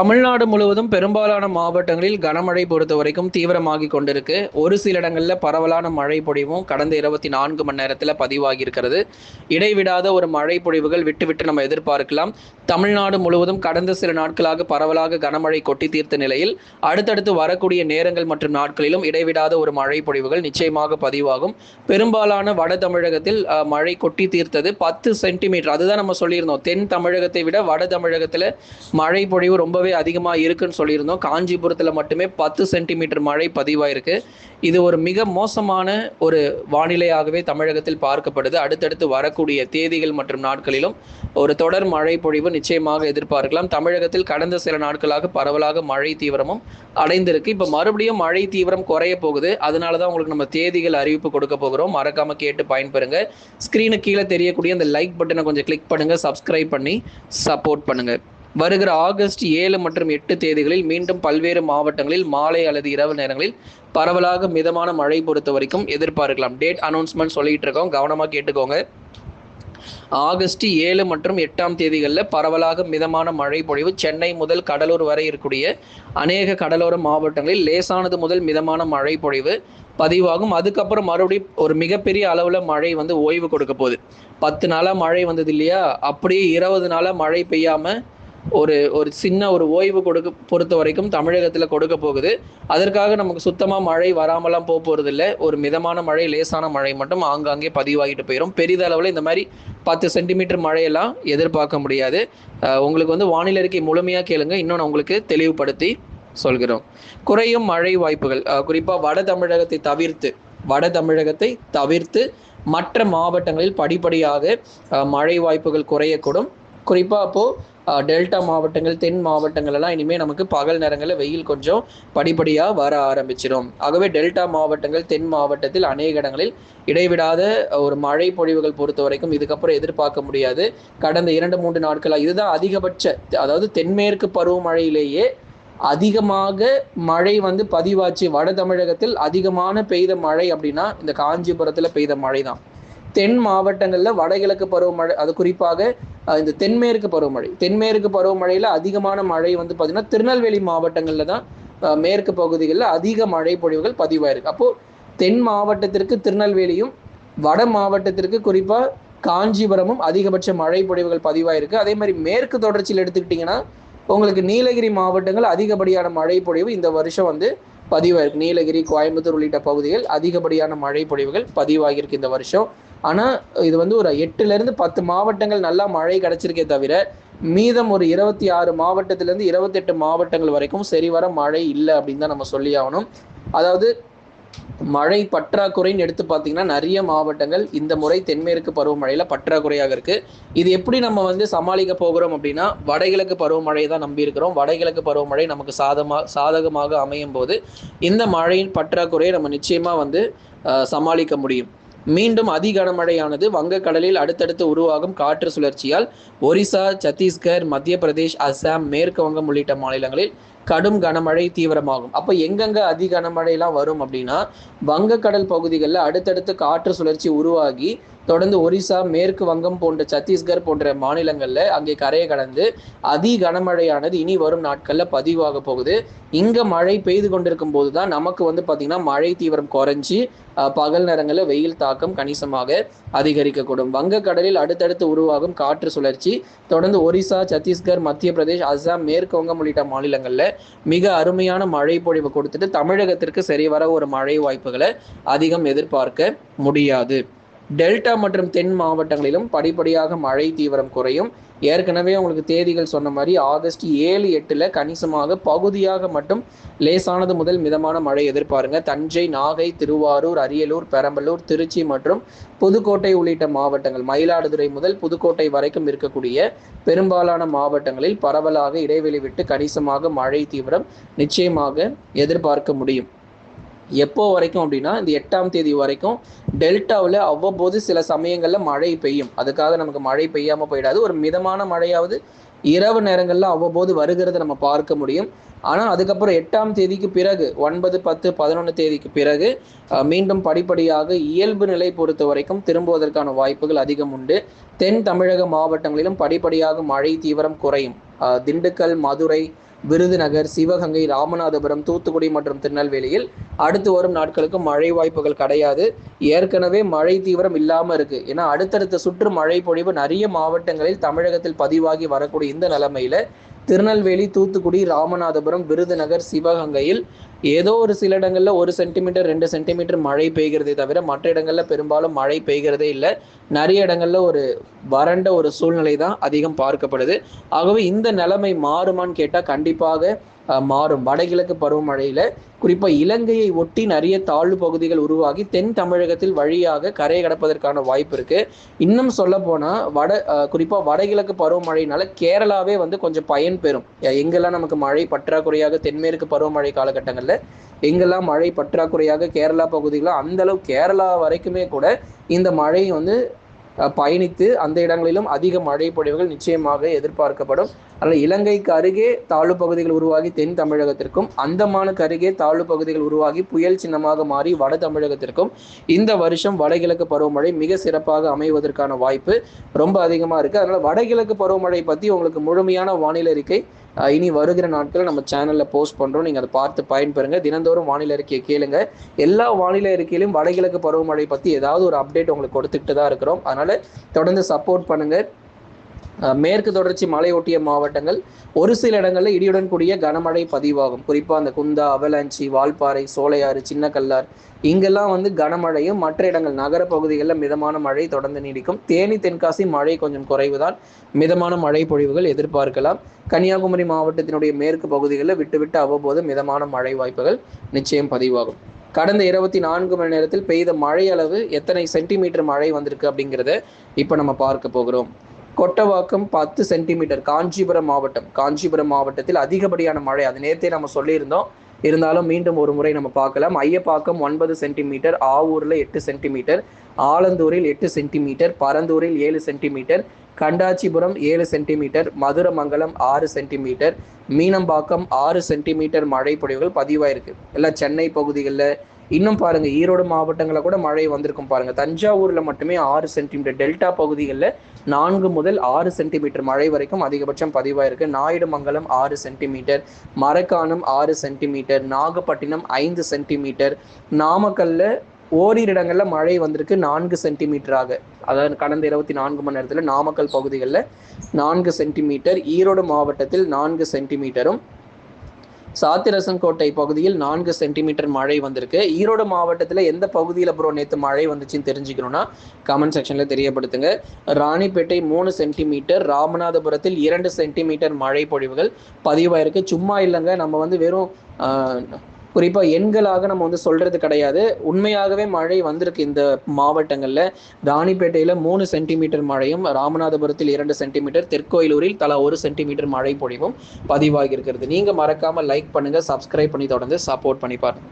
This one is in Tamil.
தமிழ்நாடு முழுவதும் பெரும்பாலான மாவட்டங்களில் கனமழை பொறுத்த வரைக்கும் தீவிரமாகி கொண்டிருக்கு. ஒரு சில இடங்கள்ல பரவலான மழை பொழிவும் கடந்த 24 மணி நேரத்தில் பதிவாகி இருக்கிறது. இடைவிடாத ஒரு மழை பொழிவுகள் விட்டு விட்டு நம்ம எதிர்பார்க்கலாம். தமிழ்நாடு முழுவதும் கடந்த சில நாட்களாக பரவலாக கனமழை கொட்டி தீர்த்த நிலையில் அடுத்தடுத்து வரக்கூடிய நேரங்கள் மற்றும் நாட்களிலும் இடைவிடாத ஒரு மழை பொழிவுகள் நிச்சயமாக பதிவாகும். பெரும்பாலான வட தமிழகத்தில் மழை கொட்டி தீர்த்தது 10 சென்டிமீட்டர். அதுதான் நம்ம சொல்லியிருந்தோம். தென் தமிழகத்தை விட வட தமிழகத்தில் மழை பொழிவு ரொம்பவே அதிகமாக இருக்குன்னு சொல்லியிருந்தோம். காஞ்சிபுரத்தில் மட்டுமே 10 சென்டிமீட்டர் மழை பதிவாயிருக்கு. இது ஒரு மிக மோசமான ஒரு வானிலையாகவே தமிழகத்தில் பார்க்கப்படுது. அடுத்தடுத்து வரக்கூடிய தேதிகள் மற்றும் நாட்களிலும் ஒரு தொடர் மழை பொழிவு நிச்சயமாக எதிர்பார்க்கலாம். தமிழகத்தில் கடந்த சில நாட்களாக பரவலாக மழை தீவிரமும் அடைந்திருக்கு. இப்போ மறுபடியும் மழை தீவிரம் குறைய போகுது. அதனால தான் உங்களுக்கு நம்ம தேதிகள் அறிவிப்பு கொடுக்க போகிறோம். மறக்காம கேட்டு பயன்பெறுங்க. ஸ்க்ரீனுக்கு கீழே தெரியக்கூடிய அந்த லைக் பட்டனை கொஞ்சம் கிளிக் பண்ணுங்க, சப்ஸ்கிரைப் பண்ணி சப்போர்ட் பண்ணுங்க. வருகிற ஆகஸ்ட் 7 மற்றும் 8 தேதிகளில் மீண்டும் பல்வேறு மாவட்டங்களில் மாலை அல்லது இரவு நேரங்களில் பரவலாக மிதமான மழை பொறுத்த வரைக்கும் எதிர்பார்க்கலாம். டேட் அனௌன்ஸ்மெண்ட் சொல்லிட்டு இருக்கோம், கவனமாக கேட்டுக்கோங்க. ஆகஸ்ட் 7 மற்றும் 8ஆம் தேதிகளில் பரவலாக மிதமான மழை பொழிவு சென்னை முதல் கடலூர் வரை இருக்கக்கூடிய அநேக கடலோர மாவட்டங்களில் லேசானது முதல் மிதமான மழை பொழிவு பதிவாகும். அதுக்கப்புறம் மறுபடியும் ஒரு மிகப்பெரிய அளவில் மழை ஓய்வு கொடுக்க போகுது. 10 நாளாக மழை வந்தது இல்லையா, அப்படியே 20 நாளாக மழை பெய்யாமல் ஒரு சின்ன ஒரு ஓய்வு பொறுத்த வரைக்கும் தமிழகத்தில் கொடுக்க போகுது. அதற்காக நமக்கு சுத்தமாக மழை வராமலாம் போகிறது இல்லை. ஒரு மிதமான மழை, லேசான மழை மட்டும் ஆங்காங்கே பதிவாகிட்டு போயிடும். பெரிதளவில் இந்த மாதிரி 10 சென்டிமீட்டர் மழையெல்லாம் எதிர்பார்க்க முடியாது. உங்களுக்கு வானிலை அறிக்கை முழுமையாக கேளுங்க, இன்னொன்று உங்களுக்கு தெளிவுபடுத்தி சொல்கிறோம். குறையும் மழை வாய்ப்புகள் குறிப்பாக வட தமிழகத்தை தவிர்த்து மற்ற மாவட்டங்களில் படிப்படியாக மழை வாய்ப்புகள் குறையக்கூடும். குறிப்பாக அப்போது டெல்டா மாவட்டங்கள், தென் மாவட்டங்கள் எல்லாம் இனிமேல் நமக்கு பகல் நேரங்களில் வெயில் கொஞ்சம் படிப்படியாக வர ஆரம்பிச்சிடும். ஆகவே டெல்டா மாவட்டங்கள், தென் மாவட்டத்தில் அநேக இடங்களில் இடைவிடாத ஒரு மழை பொழிவுகள் பொறுத்த வரைக்கும் இதுக்கப்புறம் எதிர்பார்க்க முடியாது. கடந்த 2-3 நாட்களாக இதுதான் அதிகபட்ச, அதாவது தென்மேற்கு பருவமழையிலேயே அதிகமாக மழை பதிவாச்சு. வட தமிழகத்தில் அதிகமான பெய்த மழை அப்படின்னா இந்த காஞ்சிபுரத்தில் பெய்த மழை தான். தென் மாவட்டங்களில் வடகிழக்கு பருவமழை, அது குறிப்பாக இந்த தென்மேற்கு பருவமழையில் அதிகமான மழை பார்த்தீங்கன்னா திருநெல்வேலி மாவட்டங்களில் தான், மேற்கு பகுதிகளில் அதிக மழை பொழிவுகள் பதிவாயிருக்கு. அப்போது தென் மாவட்டத்திற்கு திருநெல்வேலியும், வட மாவட்டத்திற்கு குறிப்பாக காஞ்சிபுரமும் அதிகபட்ச மழை பொழிவுகள் பதிவாயிருக்கு. அதே மாதிரி மேற்கு தொடர்ச்சியில் எடுத்துக்கிட்டிங்கன்னா உங்களுக்கு நீலகிரி மாவட்டங்கள் அதிகப்படியான மழை பொழிவு இந்த வருஷம் பதிவாயிருக்கு. நீலகிரி, கோயம்புத்தூர் உள்ளிட்ட பகுதிகள் அதிகப்படியான மழை பொழிவுகள் பதிவாகியிருக்கு இந்த வருஷம். ஆனால் இது ஒரு 8லேருந்து 10 மாவட்டங்கள் நல்லா மழை கிடைச்சிருக்கே தவிர மீதம் ஒரு 26 மாவட்டத்திலேருந்து 28 மாவட்டங்கள் வரைக்கும் சரிவர மழை இல்லை அப்படின்னு தான் நம்ம சொல்லி ஆகணும். அதாவது மழை பற்றாக்குறைன்னு எடுத்து பார்த்தீங்கன்னா நிறைய மாவட்டங்கள் இந்த முறை தென்மேற்கு பருவமழையில் பற்றாக்குறையாக இருக்குது. இது எப்படி நம்ம சமாளிக்க போகிறோம் அப்படின்னா, வடகிழக்கு பருவமழையை தான் நம்பி இருக்கிறோம். வடகிழக்கு பருவமழை நமக்கு சாதகமாக அமையும் போது இந்த மழையின் பற்றாக்குறையை நம்ம நிச்சயமாக சமாளிக்க முடியும். மீண்டும் அதி கனமழையானது வங்கக்கடலில் அடுத்தடுத்து உருவாகும் காற்று சுழற்சியால் ஒரிசா, சத்தீஸ்கர், மத்திய பிரதேஷ், அஸ்ஸாம், மேற்கு வங்கம் உள்ளிட்ட மாநிலங்களில் கடும் கனமழை தீவிரமாகும். அப்போ எங்கெங்க அதி கனமழைலாம் வரும் அப்படின்னா, வங்கக்கடல் பகுதிகளில் அடுத்தடுத்து காற்று சுழற்சி உருவாகி தொடர்ந்து ஒரிசா, மேற்கு வங்கம் போன்ற சத்தீஸ்கர் போன்ற மாநிலங்களில் அங்கே கரையை கடந்து அதி கனமழையானது இனி வரும் நாட்களில் பதிவாக போகுது. இங்கே மழை பெய்து கொண்டிருக்கும் போது தான் நமக்கு பார்த்தீங்கன்னா மழை தீவிரம் குறைஞ்சி பகல் நேரங்களில் வெயில் தாக்கம் கணிசமாக அதிகரிக்கக்கூடும். வங்கக்கடலில் அடுத்தடுத்து உருவாகும் காற்று சுழற்சி தொடர்ந்து ஒரிசா, சத்தீஸ்கர், மத்திய பிரதேஷ், அஸ்ஸாம், மேற்கு வங்கம் உள்ளிட்ட மாநிலங்களில் மிக அருமையான மழை பொழிவு கொடுத்துட்டு தமிழகத்திற்கு சரிவர ஒரு மழை வாய்ப்புகளை அதிகம் எதிர்பார்க்க முடியாது. டெல்டா மற்றும் தென் மாவட்டங்களிலும் படிப்படியாக மழை தீவிரம் குறையும். ஏற்கனவே உங்களுக்கு தேதிகள் சொன்ன மாதிரி ஆகஸ்ட் 7-8 கணிசமாக பகுதியாக மட்டும் லேசானது முதல் மிதமான மழை எதிர்பாருங்க. தஞ்சை, நாகை, திருவாரூர், அரியலூர், பெரம்பலூர், திருச்சி மற்றும் புதுக்கோட்டை உள்ளிட்ட மாவட்டங்கள், மயிலாடுதுறை முதல் புதுக்கோட்டை வரைக்கும் இருக்கக்கூடிய பெரும்பாலான மாவட்டங்களில் பரவலாக இடைவெளி விட்டு கணிசமாக மழை தீவிரம் நிச்சயமாக எதிர்பார்க்க முடியும். எப்போ வரைக்கும் அப்படின்னா இந்த 8ஆம் தேதி வரைக்கும் டெல்டாவில் அவ்வப்போது சில சமயங்களில் மழை பெய்யும். அதுக்காக நமக்கு மழை பெய்யாமல் போயிடாது. ஒரு மிதமான மழையாவது இரவு நேரங்களில் அவ்வப்போது வருகிறத நம்ம பார்க்க முடியும். ஆனால் அதுக்கப்புறம் 8ஆம் தேதிக்கு பிறகு 9, 10, 11 தேதிக்கு பிறகு மீண்டும் படிப்படியாக இயல்பு நிலை பொறுத்த வரைக்கும் திரும்புவதற்கான வாய்ப்புகள் அதிகம் உண்டு. தென் தமிழக மாவட்டங்களிலும் படிப்படியாக மழை தீவிரம் குறையும். திண்டுக்கல், மதுரை, விருதுநகர், சிவகங்கை, ராமநாதபுரம், தூத்துக்குடி மற்றும் திருநெல்வேலியில் அடுத்து வரும் நாட்களுக்கு மழை வாய்ப்புகள் கிடையாது. ஏற்கனவே மழை தீவிரம் இல்லாமல் இருக்கு. ஏன்னா அடுத்தடுத்த சுற்று மழை பொழிவு நிறைய மாவட்டங்களில் தமிழகத்தில் பதிவாகி வரக்கூடிய இந்த நிலைமையில திருநெல்வேலி, தூத்துக்குடி, ராமநாதபுரம், விருதுநகர், சிவகங்கையில் ஏதோ ஒரு சில இடங்கள்ல 1 சென்டிமீட்டர் 2 சென்டிமீட்டர் மழை பெய்கிறதே தவிர மற்ற இடங்கள்ல பெரும்பாலும் மழை பெய்கிறதே இல்லை. நிறைய இடங்கள்ல ஒரு வறண்ட ஒரு சூழ்நிலை தான் அதிகம் பார்க்கப்படுது. ஆகவே இந்த நிலைமை மாறுமான்னு கேட்டால் கண்டிப்பாக மாறும். வடகிழக்கு பருவமழையில குறிப்பா இலங்கையை ஒட்டி நிறைய தாழ்வு பகுதிகள் உருவாகி தென் தமிழகத்தில் வழியாக கரையை கடப்பதற்கான வாய்ப்பு இருக்கு. இன்னும் சொல்ல போனா குறிப்பா வடகிழக்கு பருவமழையினால கேரளாவே வந்து கொஞ்சம் பயன் பெறும். எங்கெல்லாம் நமக்கு மழை பற்றாக்குறையாக தென்மேற்கு பருவமழை காலகட்டங்கள்ல எங்கெல்லாம் மழை பற்றாக்குறையாக கேரளா பகுதிகளில் அந்த அளவு கேரளா வரைக்குமே கூட இந்த மழை வந்து பயணித்து அந்த இடங்களிலும் அதிக மழை பொழிவுகள் நிச்சயமாக எதிர்பார்க்கப்படும். அதனால் இலங்கைக்கு அருகே தாழ்வு பகுதிகள் உருவாகி தென் தமிழகத்திற்கும், அந்தமானுக்கு அருகே தாழ்வு பகுதிகள் உருவாகி புயல் சின்னமாக மாறி வட தமிழகத்திற்கும் இந்த வருஷம் வடகிழக்கு பருவமழை மிக சிறப்பாக அமைவதற்கான வாய்ப்பு ரொம்ப அதிகமாக இருக்கு. அதனால வடகிழக்கு பருவமழை பற்றி உங்களுக்கு முழுமையான வானிலை அறிக்கை இனி வருகிற நாட்களில் நம்ம சேனல்ல போஸ்ட் பண்றோம். நீங்க அதை பார்த்து பயன்பெறுங்க. தினந்தோறும் வானிலை அறிக்கையை கேளுங்க. எல்லா வானிலை அறிக்கையிலும் வடகிழக்கு பருவமழை பத்தி ஏதாவது ஒரு அப்டேட் உங்களுக்கு கொடுத்துட்டு தான் இருக்கிறோம். அதனால தொடர்ந்து சப்போர்ட் பண்ணுங்க. மேற்கு தொடர்ச்சி மலையொட்டிய மாவட்டங்கள் ஒரு சில இடங்களில் இடியுடன் கூடிய கனமழை பதிவாகும். குறிப்பா அந்த குந்தா, அவலாஞ்சி, வால்பாறை, சோலையாறு, சின்ன கல்லார் இங்கெல்லாம் வந்து கனமழையும், மற்ற இடங்கள் நகர பகுதிகளில் மிதமான மழை தொடர்ந்து நீடிக்கும். தேனி, தென்காசி மழை கொஞ்சம் குறைவுதான், மிதமான மழை பொழிவுகள் எதிர்பார்க்கலாம். கன்னியாகுமரி மாவட்டத்தினுடைய மேற்கு பகுதிகளில் விட்டு விட்டு அவ்வப்போது மிதமான மழை வாய்ப்புகள் நிச்சயம் பதிவாகும். கடந்த 24 மணி நேரத்தில் பெய்த மழை அளவு எத்தனை சென்டிமீட்டர் மழை வந்திருக்கு அப்படிங்கிறத இப்போ நம்ம பார்க்க போகிறோம். கொட்டவாக்கம் 10 சென்டிமீட்டர். காஞ்சிபுரம் மாவட்டத்தில் அதிகப்படியான மழை, அது நேரத்தை நம்ம சொல்லியிருந்தோம், இருந்தாலும் மீண்டும் ஒரு முறை நம்ம பார்க்கலாம். ஐயப்பாக்கம் 9 சென்டிமீட்டர், ஆவூர்ல 8 சென்டிமீட்டர், ஆலந்தூரில் 8 சென்டிமீட்டர், பரந்தூரில் 7 centimetre, Kandachipuram 7 centimetre, Madhuramangalam 6 centimetre, Meenambakkam 6 centimetre மழை பொழிவுகள் பதிவாயிருக்கு. எல்லாம் சென்னை பகுதிகளில். இன்னும் பாருங்க, ஈரோடு மாவட்டங்களில் கூட மழை வந்திருக்கும் பாருங்க. தஞ்சாவூர்ல மட்டுமே 6 சென்டிமீட்டர், டெல்டா பகுதிகளில் 4 முதல் 6 சென்டிமீட்டர் மழை வரைக்கும் அதிகபட்சம் பதிவாயிருக்கு. Naidumangalam 6 centimetre, Marakkanam 6 centimetre, Nagapattinam 5 centimetre, நாமக்கல்ல ஓரிரு இடங்கள்ல மழை வந்திருக்கு 4 சென்டிமீட்டராக. அதாவது கடந்த 24 மணி நேரத்தில் நாமக்கல் பகுதிகளில் 4 சென்டிமீட்டர், ஈரோடு மாவட்டத்தில் 4 சென்டிமீட்டரும், சாத்திரசன்கோட்டை பகுதியில் 4 சென்டிமீட்டர் மழை வந்திருக்கு. ஈரோடு மாவட்டத்தில் எந்த பகுதியில் ப்ரோ நேற்று மழை வந்துச்சுன்னு தெரிஞ்சுக்கணும்னா கமெண்ட் செக்ஷன்ல தெரியப்படுத்துங்க. ராணிப்பேட்டை 3 சென்டிமீட்டர், ராமநாதபுரத்தில் 2 சென்டிமீட்டர் மழை பொழிவுகள் பதிவாயிருக்கு. சும்மா இல்லைங்க, நம்ம வந்து வெறும் குறிப்பா எண்களாக நம்ம வந்து சொல்றது கிடையாது, உண்மையாகவே மழை வந்திருக்கு இந்த மாவட்டங்கள்ல. ராணிப்பேட்டையில 3 சென்டிமீட்டர் மழையும், ராமநாதபுரத்தில் 2 சென்டிமீட்டர், தெற்கோயிலூரில் தலா 1 சென்டிமீட்டர் மழை பொழிவும் பதிவாகி இருக்கிறது. நீங்க மறக்காம லைக் பண்ணுங்க, சப்ஸ்கிரைப் பண்ணி தொடர்ந்து சப்போர்ட் பண்ணி பாருங்க.